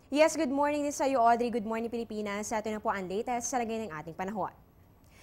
Yes, good morning din sa iyo, Audrey. Good morning, Pilipinas. Ito na po ang latest sa lagay ng ating panahon.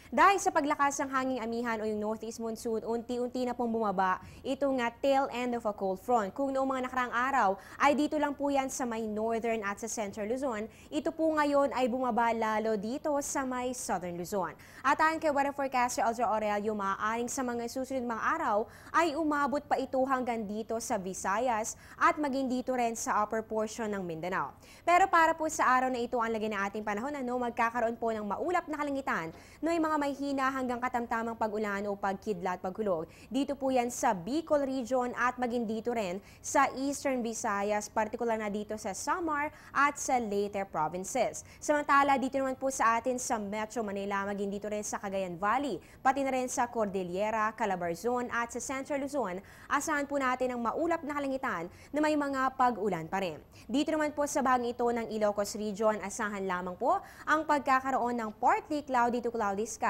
Dahil sa paglakas ng hanging amihan o yung northeast monsoon, unti-unti na pong bumaba ito nga tail end of a cold front. Kung noong mga nakaraang araw ay dito lang po yan sa may northern at sa central Luzon, ito po ngayon ay bumaba lalo dito sa may southern Luzon. At ayon kay weather forecaster Elza Aurelio, maaaring sa mga susunod mga araw ay umabot pa ito hanggang dito sa Visayas at maging dito rin sa upper portion ng Mindanao. Pero para po sa araw na ito ang lagay ng ating panahon, magkakaroon po ng maulap na kalangitan na may hina hanggang katamtamang pag-ulan o pagkidlat, paghulog. Dito po yan sa Bicol region at maging dito rin sa Eastern Visayas, partikular na dito sa Samar at sa Leyte provinces. Samantala, dito naman po sa atin sa Metro Manila, maging dito rin sa Cagayan Valley, pati na rin sa Cordillera, Calabarzon at sa Central Luzon, asahan po natin ang maulap na kalangitan na may mga pag-ulan pa rin. Dito naman po sa bahagi ito ng Ilocos region, asahan lamang po ang pagkakaroon ng partly cloudy to cloudy skies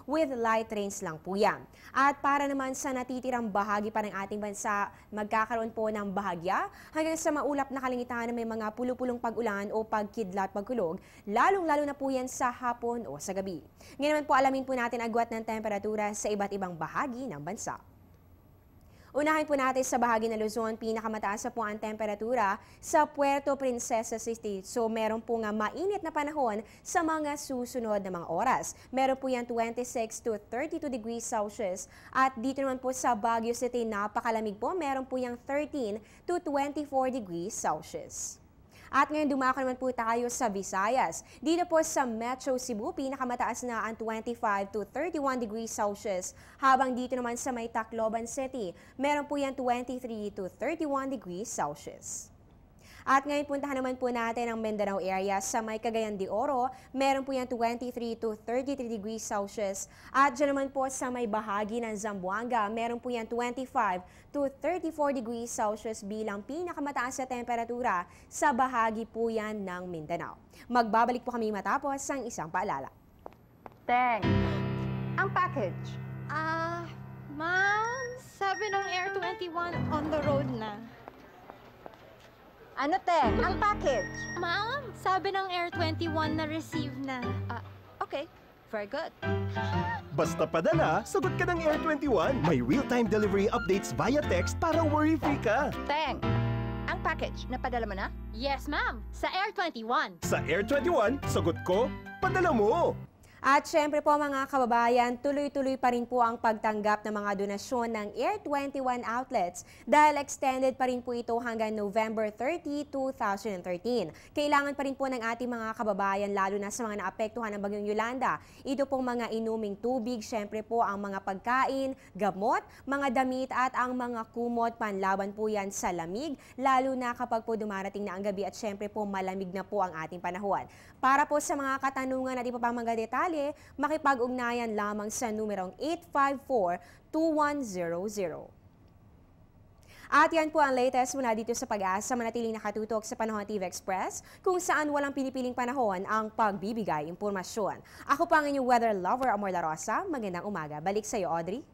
with light rains lang po yan. At para naman sa natitirang bahagi pa ng ating bansa, magkakaroon po ng bahagya hanggang sa maulap na kalangitan na may mga pulupulong pag-ulan o pagkidlat, pagkulog, lalong-lalo na po yan sa hapon o sa gabi. Ngayon naman po alamin po natin agwat ng temperatura sa iba't ibang bahagi ng bansa. Unahin po natin sa bahagi ng Luzon, pinakamataas na po ang temperatura sa Puerto Princesa City. So meron po nga mainit na panahon sa mga susunod na mga oras. Meron po yan 26 to 32 degrees Celsius. At dito naman po sa Baguio City, napakalamig po. Meron po yang 13 to 24 degrees Celsius. At ngayon dumako naman po tayo sa Visayas. Dito po sa Metro Cebu, pinakamataas na ang 25 to 31 degrees Celsius. Habang dito naman sa may Tacloban City, meron po yan 23 to 31 degrees Celsius. At ngayon puntahan naman po natin ang Mindanao area sa may Cagayan de Oro. Meron po yan 23 to 33 degrees Celsius. At dyan naman po sa may bahagi ng Zamboanga, meron po yan 25 to 34 degrees Celsius bilang pinakamataas na temperatura sa bahagi po yan ng Mindanao. Magbabalik po kami matapos ang isang paalala. Teng, ang package. Ma'am, sabi ng Air 21 on the road na. Ano, Teng? Ang package. Ma'am, sabi ng Air 21 na receive na. Okay, very good. Basta padala, sagot ka ng Air 21. May real-time delivery updates via text para worry-free ka. Teng, ang package, napadala mo na? Yes, ma'am, sa Air 21. Sa Air 21, sagot ko, padala mo. At syempre po mga kababayan, tuloy-tuloy pa rin po ang pagtanggap ng mga donasyon ng Air 21 outlets dahil extended pa rin po ito hanggang November 30, 2013. Kailangan pa rin po ng ating mga kababayan lalo na sa mga naapektuhan ng Bagyong Yolanda. Ito pong mga inuming tubig, syempre po ang mga pagkain, gamot, mga damit at ang mga kumot, panlaban po yan sa lamig, lalo na kapag po dumarating na ang gabi at syempre po malamig na po ang ating panahon. Para po sa mga katanungan at iba pang mga detalye, makipag-ugnayan lamang sa numerong 854-2100. At yan po ang latest mula dito sa Pag-asa, manatiling nakatutok sa Panahon TV Express, kung saan walang pinipiling panahon ang pagbibigay impormasyon. Ako po ang inyong weather lover, Amor La Rosa. Magandang umaga. Balik sa iyo, Audrey.